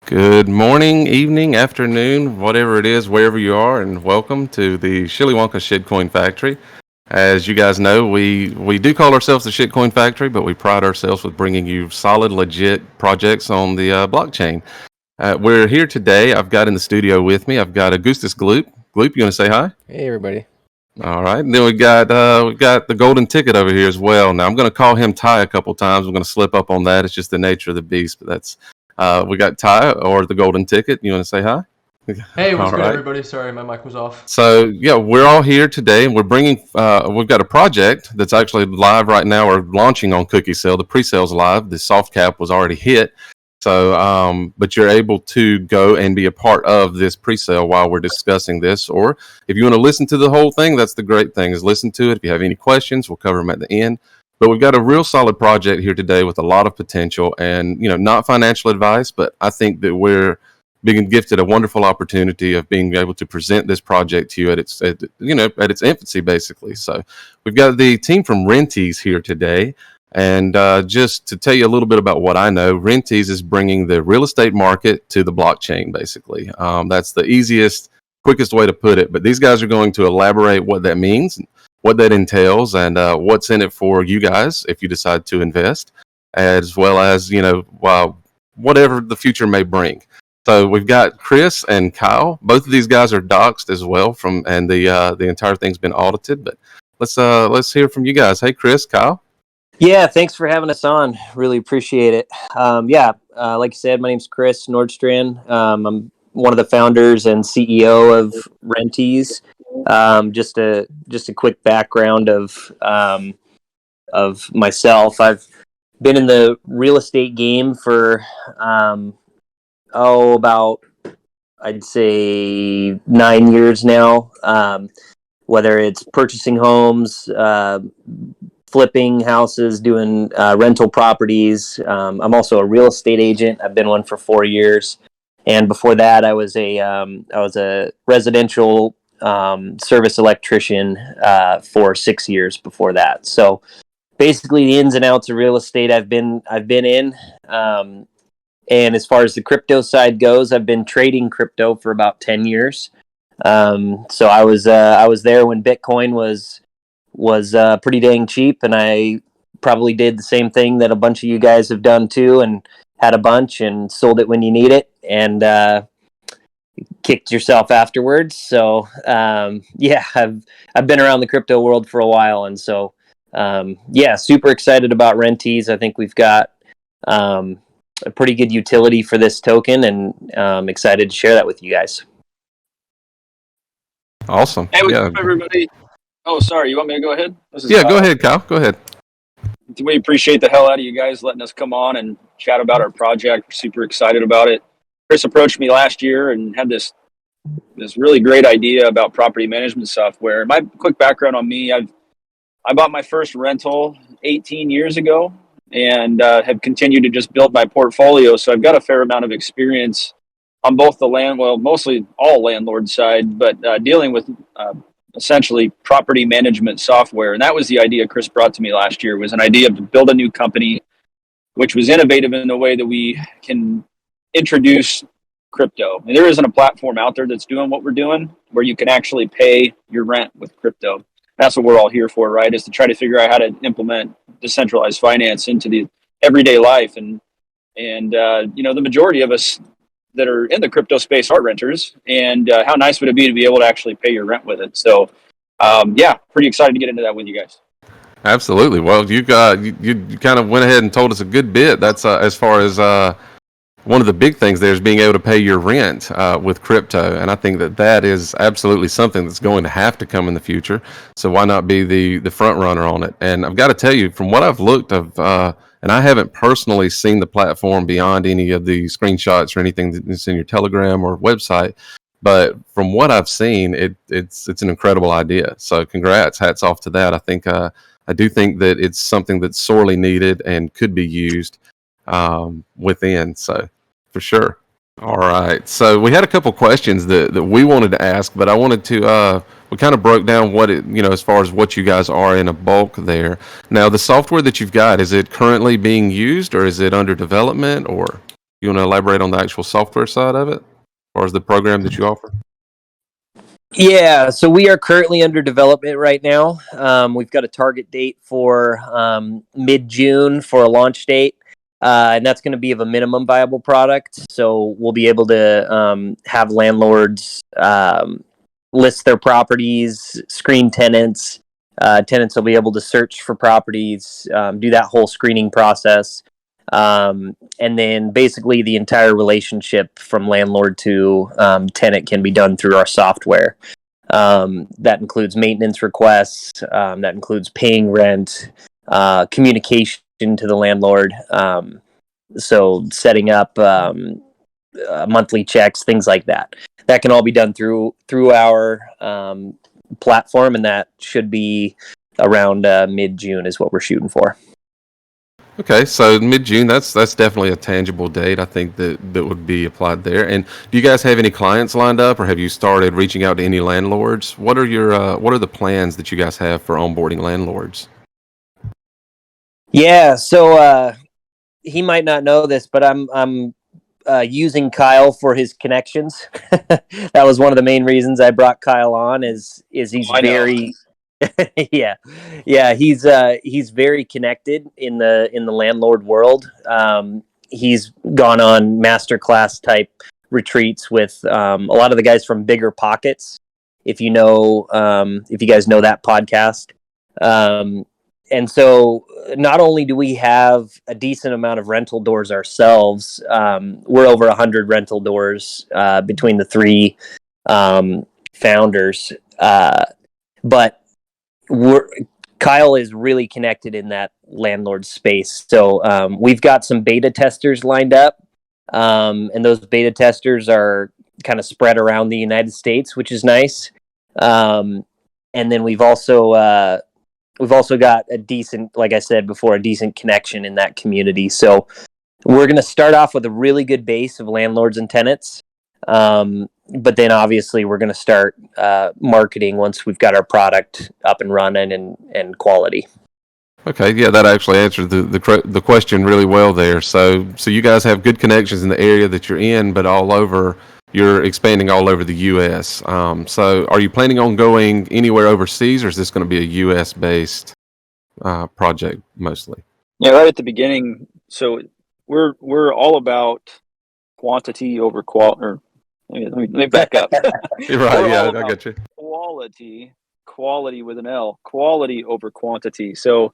Good morning, evening, afternoon, whatever it is, wherever you are, and welcome to the Shilly Wonka Shitcoin Factory. As you guys know, we do call ourselves the Shitcoin Factory, but we pride ourselves with bringing you solid, legit projects on the blockchain. We're here today. I've got in the studio with me, I've got Augustus Gloop. Gloop, you want to say hi? Hey, everybody. All right. And then we've got the golden ticket over here as well. Now I'm going to call him Ty a couple times. I'm going to slip up on that. It's just the nature of the beast. But that's we got Ty or the golden ticket. You want to say hi? Hey, what's All good, right. everybody? Sorry, my mic was off. So yeah, we're all here today, and we're bringing. We've got a project that's actually live right now, or launching on Cookie Sale. The pre-sale's live. The soft cap was already hit. So, but you're able to go and be a part of this pre-sale while we're discussing this. Or if you want to listen to the whole thing, that's the great thing, is listen to it. If you have any questions, we'll cover them at the end. But we've got a real solid project here today with a lot of potential, and not financial advice, but I think that we're being gifted a wonderful opportunity of being able to present this project to you at its infancy, basically. So we've got the team from Renteez here today. And just to tell you a little bit about what I know, Renteez is bringing the real estate market to the blockchain, basically. That's the easiest, quickest way to put it. But these guys are going to elaborate what that means, what that entails, and what's in it for you guys if you decide to invest, as well as, whatever the future may bring. So we've got Chris and Kyle. Both of these guys are doxxed as well, and the entire thing's been audited. But let's hear from you guys. Hey, Chris, Kyle. Yeah, thanks for having us on. Really appreciate it. Like you said, my name's Chris Nordstrand. I'm one of the founders and CEO of Renteez. Just a quick background of myself. I've been in the real estate game for about, I'd say, 9 years now. Whether it's purchasing homes, flipping houses, doing rental properties. I'm also a real estate agent. I've been one for 4 years, and before that, I was a residential service electrician for 6 years before that. So basically, the ins and outs of real estate I've been in. And as far as the crypto side goes, I've been trading crypto for about 10 years. So I was there when Bitcoin was pretty dang cheap, and I probably did the same thing that a bunch of you guys have done too, and had a bunch and sold it when you need it, and kicked yourself afterwards. So I've been around the crypto world for a while, and so super excited about Renteez. I think we've got a pretty good utility for this token, and excited to share that with you guys. Awesome. Hey, what's up, everybody? Oh, sorry. You want me to go ahead? Go ahead, Kyle. Go ahead. We appreciate the hell out of you guys letting us come on and chat about our project. We're super excited about it. Chris approached me last year and had this really great idea about property management software. My quick background on me, I bought my first rental 18 years ago and have continued to just build my portfolio. So I've got a fair amount of experience on both mostly all landlord side, but dealing with essentially property management software. And that was the idea Chris brought to me last year, was an idea to build a new company, which was innovative in the way that we can introduce crypto. And there isn't a platform out there that's doing what we're doing, where you can actually pay your rent with crypto. That's what we're all here for, right? Is to try to figure out how to implement decentralized finance into the everyday life. And the majority of us that are in the crypto space are renters, and how nice would it be to be able to actually pay your rent with it? So, pretty excited to get into that with you guys. Absolutely. Well, you kind of went ahead and told us a good bit. That's as far as one of the big things there is being able to pay your rent with crypto, and I think that is absolutely something that's going to have to come in the future. So why not be the front runner on it? And I've got to tell you, from what I've looked of. And I haven't personally seen the platform beyond any of the screenshots or anything that's in your Telegram or website. But from what I've seen, it's an incredible idea. So congrats, hats off to that. I think I do think that it's something that's sorely needed and could be used within. So for sure. All right. So we had a couple questions that we wanted to ask, but I wanted to we kind of broke down what it, as far as what you guys are in a bulk there. Now, the software that you've got, is it currently being used, or is it under development, or? You want to elaborate on the actual software side of it, or is the program that you offer? Yeah, so we are currently under development right now. We've got a target date for mid-June for a launch date, and that's going to be of a minimum viable product. So we'll be able to have landlords list their properties, screen tenants. Tenants will be able to search for properties, do that whole screening process. And then basically the entire relationship from landlord to tenant can be done through our software. That includes maintenance requests, that includes paying rent, communication to the landlord. So setting up monthly checks, things like that. That can all be done through our platform, and that should be around mid-June is what we're shooting for. Okay, so mid-June, that's definitely a tangible date. I think that would be applied there. And do you guys have any clients lined up, or have you started reaching out to any landlords? What are the plans that you guys have for onboarding landlords? Yeah, so he might not know this, but I'm using Kyle for his connections. That was one of the main reasons I brought Kyle on. Is he's very yeah, he's very connected in the landlord world. He's gone on masterclass type retreats with a lot of the guys from Bigger Pockets. If you guys know that podcast. And so not only do we have a decent amount of rental doors ourselves, we're over 100 rental doors between the three founders, but Kyle is really connected in that landlord space. So we've got some beta testers lined up, and those beta testers are kind of spread around the United States, which is nice. And then we've also got a decent, like I said before, a decent connection in that community. So we're going to start off with a really good base of landlords and tenants. But then obviously we're going to start marketing once we've got our product up and running and quality. Okay, yeah, that actually answered the question really well there. So you guys have good connections in the area that you're in, but you're expanding all over the U.S. So are you planning on going anywhere overseas, or is this going to be a U.S.-based project mostly? Yeah, right at the beginning. So we're all about quantity over quality. Or let me back up. You're right. Yeah, I got you. Quality with an L. Quality over quantity. So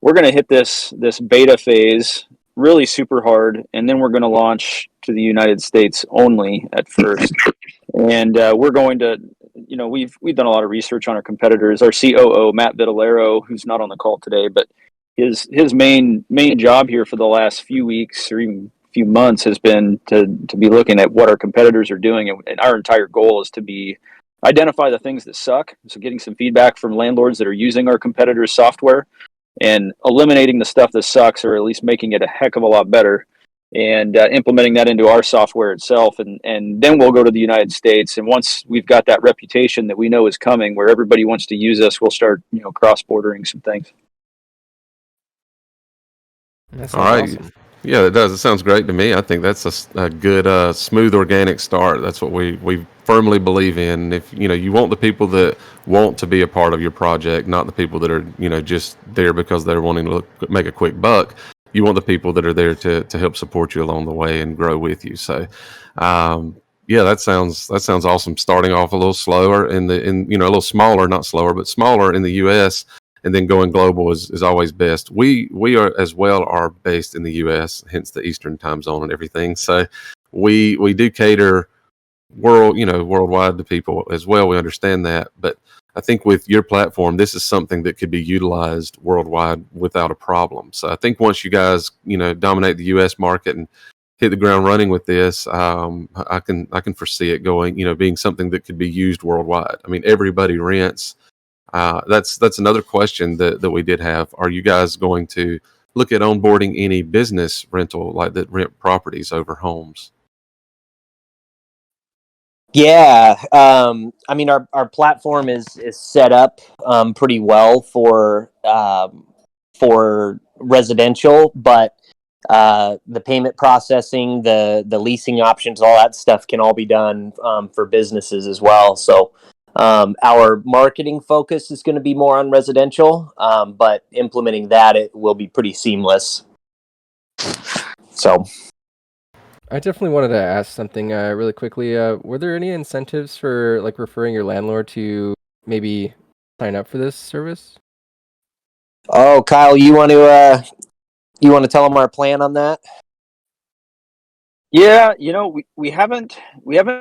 we're going to hit this beta phase really super hard, and then we're going to launch to the United States only at first. And we're going to, we've done a lot of research on our competitors. Our COO Matt Vitalero, who's not on the call today, but his main job here for the last few weeks or even few months has been to be looking at what our competitors are doing, and our entire goal is to identify the things that suck. So getting some feedback from landlords that are using our competitors' software and eliminating the stuff that sucks, or at least making it a heck of a lot better, and implementing that into our software itself. And then we'll go to the United States. And once we've got that reputation that we know is coming, where everybody wants to use us, we'll start, cross-bordering some things. All right. Awesome. Yeah, it does. It sounds great to me. I think that's a good, smooth, organic start. That's what we firmly believe in. If you want the people that want to be a part of your project, not the people that are just there because they're wanting to make a quick buck. You want the people that are there to help support you along the way and grow with you. So, yeah, that sounds awesome. Starting off a little slower a little smaller, not slower, but smaller in the U.S. and then going global is always best. We are as well are based in the U.S., hence the Eastern time zone and everything. So we do cater worldwide to people as well. We understand that, but I think with your platform, this is something that could be utilized worldwide without a problem. So I think once you guys dominate the U.S. market and hit the ground running with this, I can foresee it going being something that could be used worldwide. I mean, everybody rents. That's another question that we did have. Are you guys going to look at onboarding any business rental, like that rent properties over homes? Yeah, I mean our platform is set up pretty well for residential, but the payment processing, the leasing options, all that stuff can all be done for businesses as well. So our marketing focus is going to be more on residential, but implementing that, it will be pretty seamless. So I definitely wanted to ask something really quickly. Were there any incentives for like referring your landlord to maybe sign up for this service? oh, Kyle, you want to tell them our plan on that? Yeah, we haven't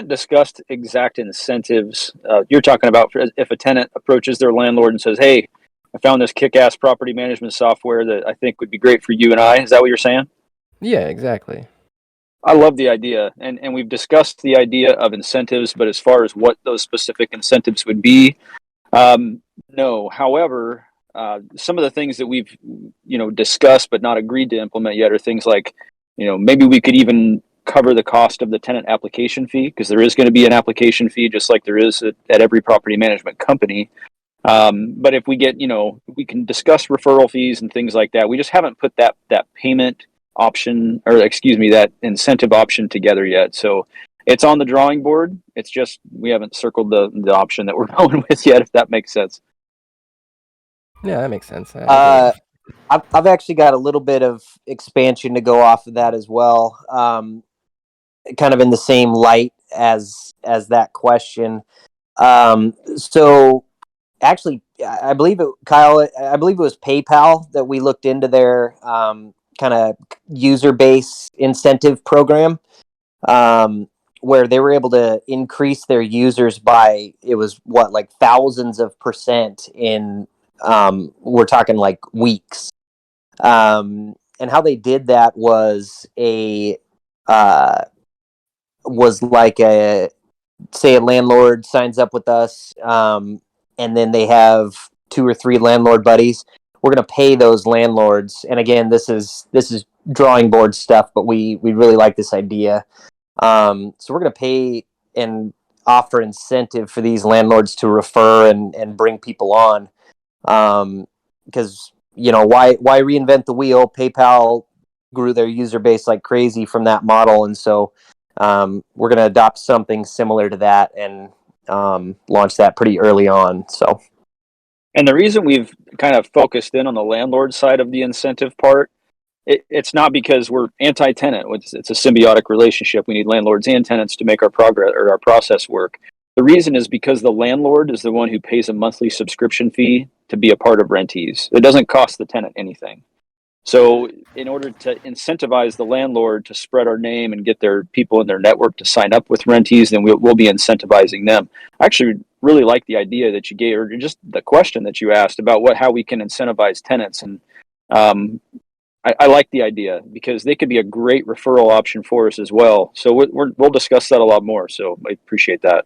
discussed exact incentives. You're talking about if a tenant approaches their landlord and says, "Hey, I found this kick-ass property management software that I think would be great for you and I." Is that what you're saying? Yeah, exactly. I love the idea, and we've discussed the idea of incentives, but as far as what those specific incentives would be, no. However, some of the things that we've discussed but not agreed to implement yet are things like, maybe we could even cover the cost of the tenant application fee, because there is going to be an application fee just like there is at every property management company. But if we get, we can discuss referral fees and things like that. We just haven't put that payment option, or excuse me, that incentive option together yet. So it's on the drawing board. It's just we haven't circled the option that we're going with yet, if that makes sense. Yeah, that makes sense. I get it. I've actually got a little bit of expansion to go off of that as well. Kind of in the same light as that question. So actually, I believe it, Kyle. I believe it was PayPal that we looked into their kind of user base incentive program, where they were able to increase their users by, it was what, like thousands of % in we're talking like weeks. And how they did that was like say a landlord signs up with us, and then they have 2 or 3 landlord buddies. We're going to pay those landlords, and again, this is drawing board stuff, but we really like this idea. So we're going to pay and offer incentive for these landlords to refer and bring people on, because why reinvent the wheel? PayPal grew their user base like crazy from that model, and so we're going to adopt something similar to that and launch that pretty early on. So, and the reason we've kind of focused in on the landlord side of the incentive part, it's not because we're anti-tenant. It's a symbiotic relationship. We need landlords and tenants to make our progress or our process work. The reason is because the landlord is the one who pays a monthly subscription fee to be a part of Renteez. It doesn't cost the tenant anything. So in order to incentivize the landlord to spread our name and get their people in their network to sign up with Renteez, then we'll be incentivizing them. I actually really like the idea that you gave, or just the question that you asked about how we can incentivize tenants. And I like the idea because they could be a great referral option for us as well. So we'll discuss that a lot more. So I appreciate that.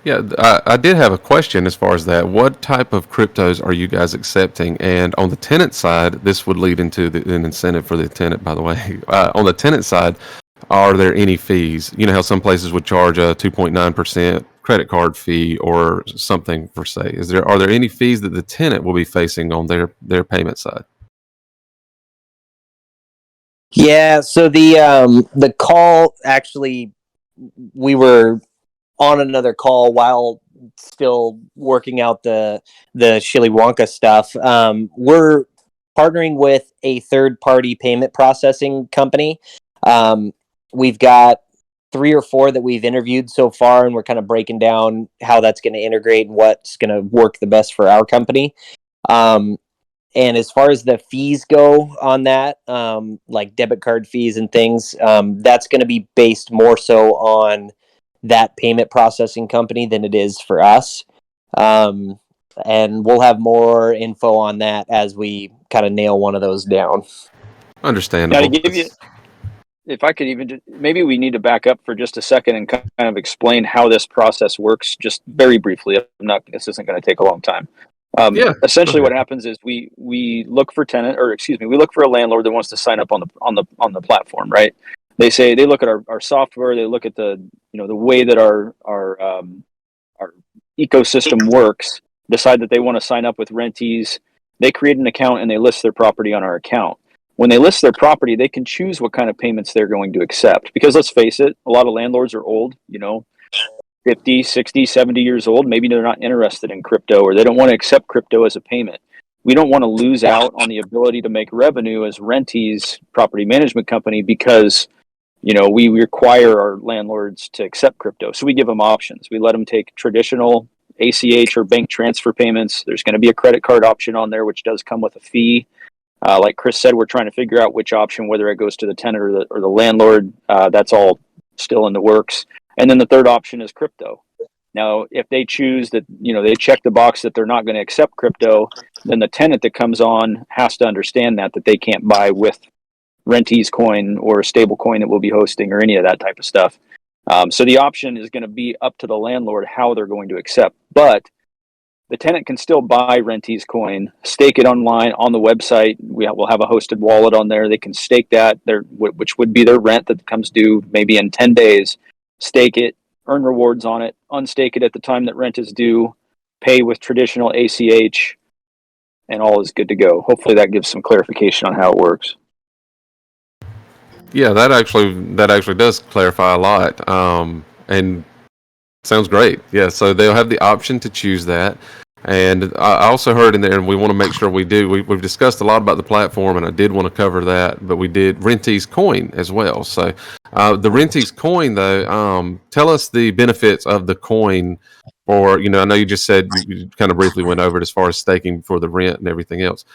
Yeah, I did have a question as far as that. What type of cryptos are you guys accepting? And on the tenant side, this would lead into an incentive for the tenant, by the way. On the tenant side, are there any fees? You know how some places would charge a 2.9% credit card fee or something for say. Are there any fees that the tenant will be facing on their payment side? yeah. So the call, actually, we were on another call while still working out the Shilly Wonka stuff. We're partnering with a third-party payment processing company. We've got 3 or 4 that we've interviewed so far, and we're kind of breaking down how that's going to integrate and what's going to work the best for our company. And as far as the fees go on that, like debit card fees and things, that's going to be based more so on that payment processing company than it is for us. And we'll have more info on that as we kind of nail one of those down. Understandable. Now, to give you, if I could even, maybe we need to back up for just a second and kind of explain how this process works, just very briefly. This isn't going to take a long time. Essentially, what happens is we look for we look for a landlord that wants to sign up on the platform, right? They look at our software, they look at the way that our ecosystem works, decide that they want to sign up with Renteez. They create an account and they list their property on our account. when they list their property, they can choose what kind of payments they're going to accept. Because let's face it, a lot of landlords are old, 50, 60, 70 years old. Maybe they're not interested in crypto, or they don't want to accept crypto as a payment. We don't want to lose out on the ability to make revenue as Renteez property management company because, we require our landlords to accept crypto. So we give them options. We let them take traditional ACH or bank transfer payments. There's going to be a credit card option on there, which does come with a fee. Like Chris said, we're trying to figure out which option, whether it goes to the tenant or the landlord. That's all still in the works. And then the third option is crypto. Now, if they choose that, they check the box that they're not going to accept crypto, then the tenant that comes on has to understand that they can't buy with Renteez coin or a stable coin that we'll be hosting or any of that type of stuff. So the option is going to be up to the landlord how they're going to accept. But the tenant can still buy Renteez coin, stake it online on the website. We'll have a hosted wallet on there. They can stake that, which would be their rent that comes due maybe in 10 days, stake it, earn rewards on it, unstake it at the time that rent is due, pay with traditional ACH, and all is good to go. Hopefully that gives some clarification on how it works. Yeah, that actually does clarify a lot, and sounds great. Yeah, so they'll have the option to choose that. And I also heard in there, and we want to make sure we do. We've discussed a lot about the platform, and I did want to cover that, but we did Renteez coin as well. So the Renteez coin, though, tell us the benefits of the coin. Or I know you just said you kind of briefly went over it as far as staking for the rent and everything else.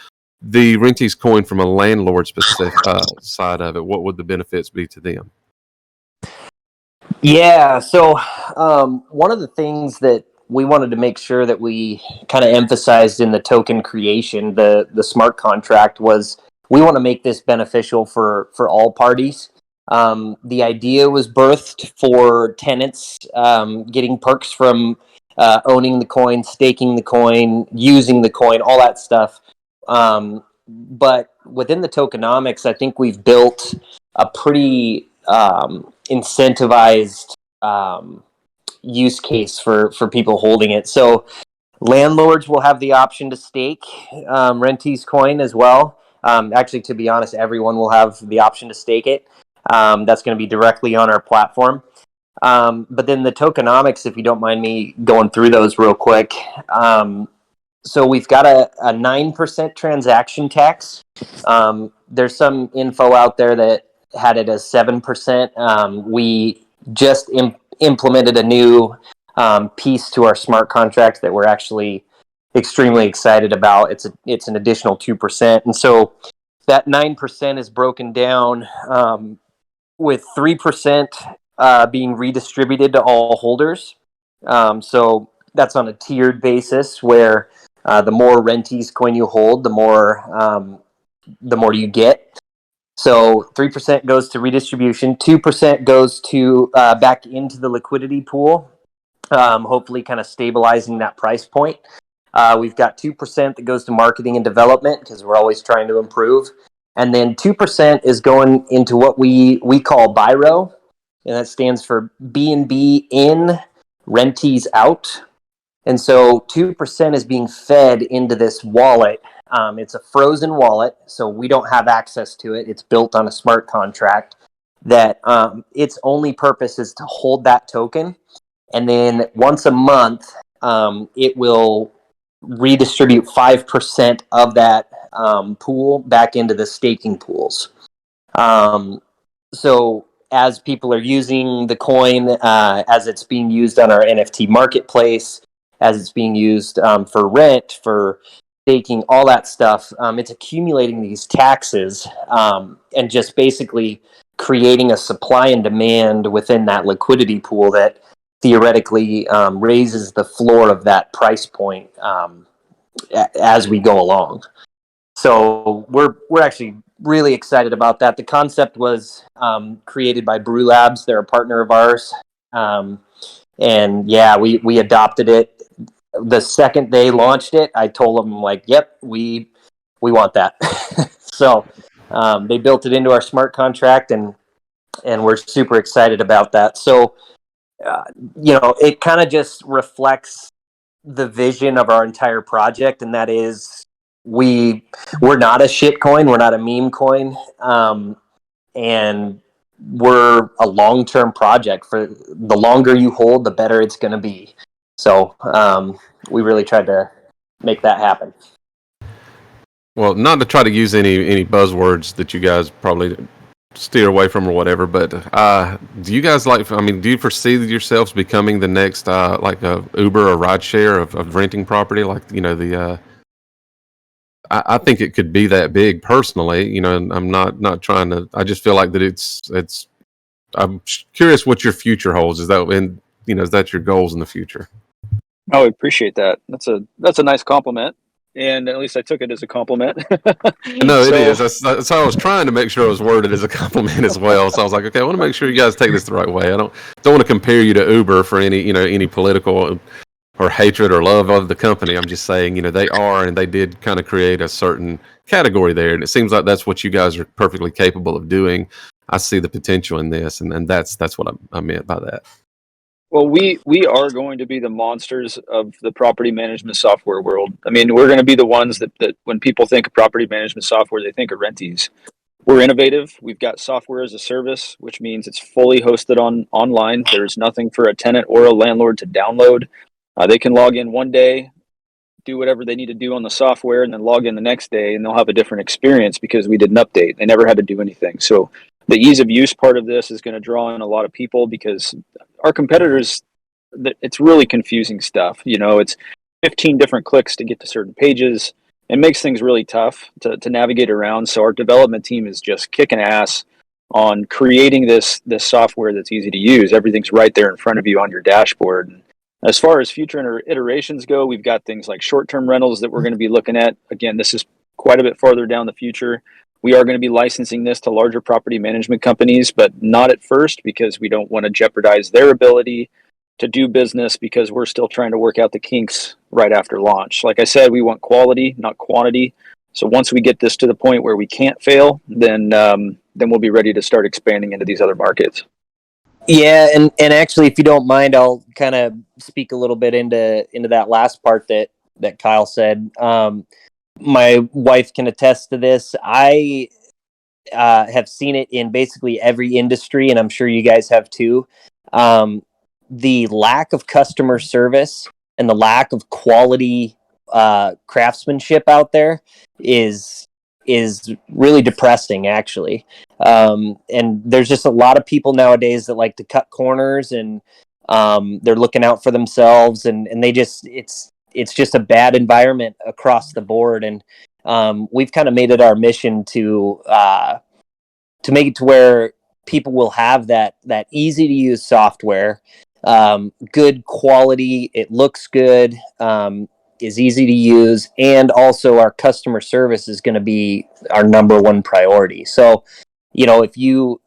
The Renteez coin from a landlord specific side of it, what would the benefits be to them? Yeah, so one of the things that we wanted to make sure that we kind of emphasized in the token creation, the smart contract, was we want to make this beneficial for all parties. The idea was birthed for tenants getting perks from owning the coin, staking the coin, using the coin, all that stuff. But within the tokenomics, I think we've built a pretty incentivized use case for people holding it. So landlords will have the option to stake Renteez coin as well. Actually, to be honest, everyone will have the option to stake it. That's going to be directly on our platform. But then the tokenomics, if you don't mind me going through those real quick. So we've got a 9% transaction tax. There's some info out there that had it as 7%. We just implemented a new piece to our smart contract that we're actually extremely excited about. It's an additional 2%. And so that 9% is broken down with 3% being redistributed to all holders. So that's on a tiered basis where the more Renteez coin you hold, the more you get. So 3% goes to redistribution, 2% goes to back into the liquidity pool, hopefully kind of stabilizing that price point. We've got 2% that goes to marketing and development because we're always trying to improve. And then 2% is going into what we call BIRO, and that stands for B&B in, Renteez out. And so 2% is being fed into this wallet. It's a frozen wallet, so we don't have access to it. It's built on a smart contract that its only purpose is to hold that token. And then once a month, it will redistribute 5% of that pool back into the staking pools. So as people are using the coin, as it's being used on our NFT marketplace, as it's being used for rent, for staking, all that stuff, it's accumulating these taxes and just basically creating a supply and demand within that liquidity pool that theoretically raises the floor of that price point as we go along. So we're actually really excited about that. The concept was created by Brew Labs. They're a partner of ours. And yeah, we adopted it. The second they launched it, I told them, like, yep, we want that. So they built it into our smart contract, and we're super excited about that. So, it kind of just reflects the vision of our entire project, and that is we're not a shit coin. We're not a meme coin. And we're a long-term project. For the longer you hold, the better it's going to be. So we really tried to make that happen. Well, not to try to use any buzzwords that you guys probably steer away from or whatever, but do you guys do you foresee yourselves becoming the next like a Uber or rideshare of renting property? Like, I think it could be that big personally, and I'm not trying to, I just feel like that it's I'm curious what your future holds. Is that your goals in the future? Oh, I appreciate that. That's a nice compliment, and at least I took it as a compliment. No, it is. That's how I was trying to make sure it was worded as a compliment as well. So I was like, okay, I want to make sure you guys take this the right way. I don't want to compare you to Uber for any political or hatred or love of the company. I'm just saying, they are, and they did kind of create a certain category there, and it seems like that's what you guys are perfectly capable of doing. I see the potential in this, and that's what I meant by that. Well, we are going to be the monsters of the property management software world. I mean, we're going to be the ones that when people think of property management software, they think of Renteez. We're innovative. We've got software as a service, which means it's fully hosted online. There's nothing for a tenant or a landlord to download. They can log in one day, do whatever they need to do on the software, and then log in the next day, and they'll have a different experience because we did an update. They never had to do anything. So the ease of use part of this is going to draw in a lot of people because our competitors, it's really confusing stuff. It's 15 different clicks to get to certain pages. It makes things really tough to navigate around. So our development team is just kicking ass on creating this software that's easy to use. Everything's right there in front of you on your dashboard. And as far as future iterations go, we've got things like short-term rentals that we're going to be looking at. Again, this is quite a bit farther down the future. We are going to be licensing this to larger property management companies, but not at first because we don't want to jeopardize their ability to do business because we're still trying to work out the kinks right after launch. Like I said, we want quality, not quantity. So once we get this to the point where we can't fail, then we'll be ready to start expanding into these other markets. Yeah, and actually, if you don't mind, I'll kind of speak a little bit into that last part that Kyle said. My wife can attest to this. I have seen it in basically every industry, and I'm sure you guys have too. The lack of customer service and the lack of quality craftsmanship out there is really depressing, actually. And there's just a lot of people nowadays that like to cut corners, and they're looking out for themselves, and they just it's just a bad environment across the board. And we've kind of made it our mission to make it to where people will have that easy to use software, good quality, it looks good, is easy to use, and also our customer service is going to be our number one priority. So, if you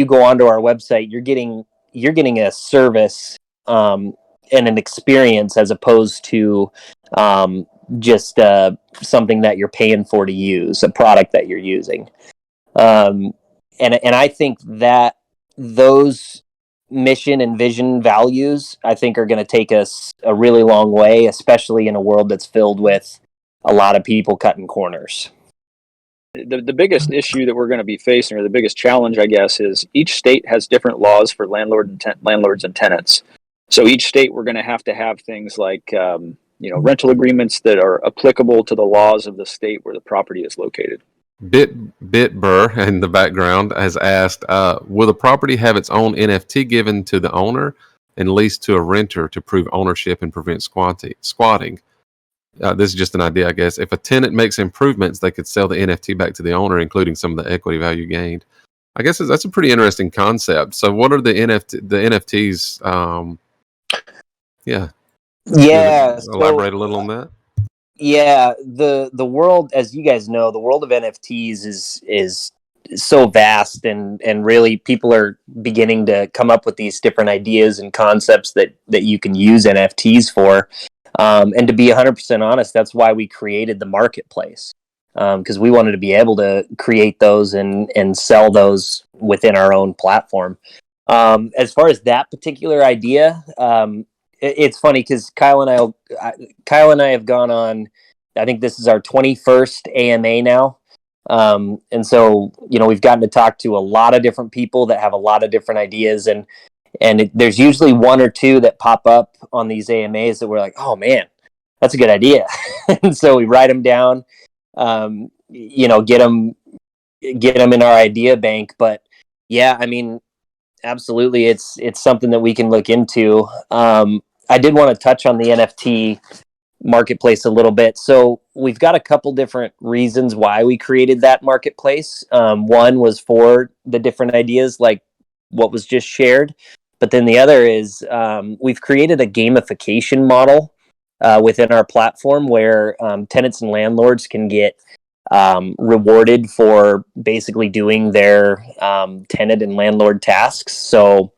go onto our website, you're getting a service and an experience as opposed to just something that you're paying for to use, a product that you're using. And I think that those mission and vision values, I think, are going to take us a really long way, especially in a world that's filled with a lot of people cutting corners. The biggest issue that we're going to be facing, or the biggest challenge, I guess, is each state has different laws for landlords and tenants. So each state, we're going to have things like rental agreements that are applicable to the laws of the state where the property is located. Bitbur in the background has asked, will the property have its own NFT given to the owner and leased to a renter to prove ownership and prevent squatting? This is just an idea, I guess. If a tenant makes improvements, they could sell the NFT back to the owner, including some of the equity value gained. I guess that's a pretty interesting concept. So what are the NFTs? Yeah. Elaborate a little on that. Yeah, the world, as you guys know, the world of NFTs is so vast, and really people are beginning to come up with these different ideas and concepts that you can use NFTs for. And to be 100% honest, that's why we created the marketplace, because we wanted to be able to create those and sell those within our own platform. As far as that particular idea, it's funny because Kyle and I have gone on I think this is our 21st AMA now. And so, we've gotten to talk to a lot of different people that have a lot of different ideas, and there's usually one or two that pop up on these AMAs that we're like, oh man, that's a good idea. And so we write them down, get them in our idea bank. But yeah, I mean, absolutely, it's something that we can look into. I did want to touch on the NFT marketplace a little bit. So we've got a couple different reasons why we created that marketplace. One was for the different ideas, like what was just shared. But then the other is we've created a gamification model within our platform where tenants and landlords can get rewarded for basically doing their tenant and landlord tasks. So,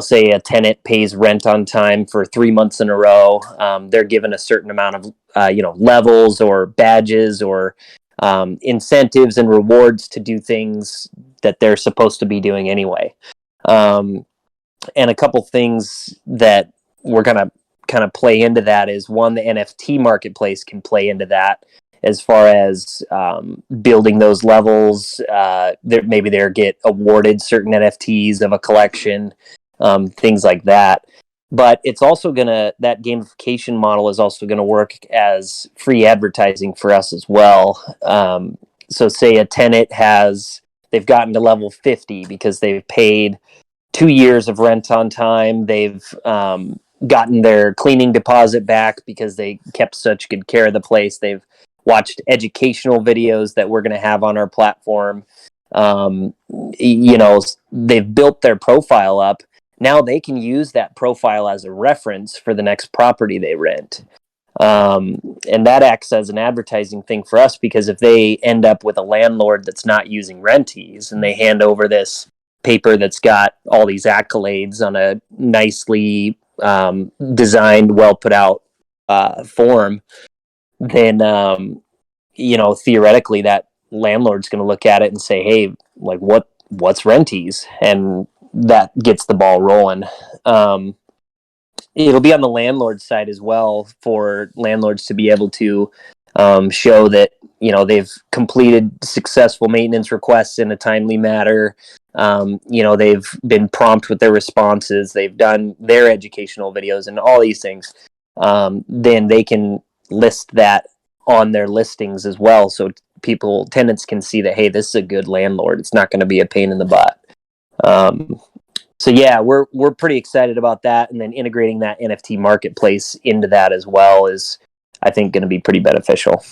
say a tenant pays rent on time for 3 months in a row, they're given a certain amount of, levels or badges or incentives and rewards to do things that they're supposed to be doing anyway. And a couple things that we're going to kind of play into that is, one, the NFT marketplace can play into that as far as building those levels. Maybe they get awarded certain NFTs of a collection, things like that. But it's also that gamification model is also going to work as free advertising for us as well. So say a tenant they've gotten to level 50 because they've paid 2 years of rent on time. They've gotten their cleaning deposit back because they kept such good care of the place. They've watched educational videos that we're going to have on our platform. They've built their profile up. Now they can use that profile as a reference for the next property they rent. And that acts as an advertising thing for us, because if they end up with a landlord that's not using Renteez and they hand over this paper that's got all these accolades on a nicely designed, well put out form, then theoretically that landlord's going to look at it and say, hey, like what's Renteez? And that gets the ball rolling. It'll be on the landlord side as well, for landlords to be able to show that they've completed successful maintenance requests in a timely manner. They've been prompt with their responses, they've done their educational videos and all these things. Then they can list that on their listings as well, so tenants can see that, hey, this is a good landlord, it's not going to be a pain in the butt. So yeah, we're pretty excited about that, and then integrating that NFT marketplace into that as well is, I think, going to be pretty beneficial.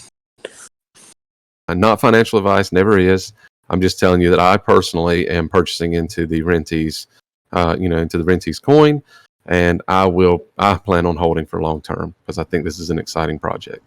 Not financial advice, never is. I'm just telling you that I personally am purchasing into the Renteez, into the Renteez coin, and I plan on holding for long term, because I think this is an exciting project.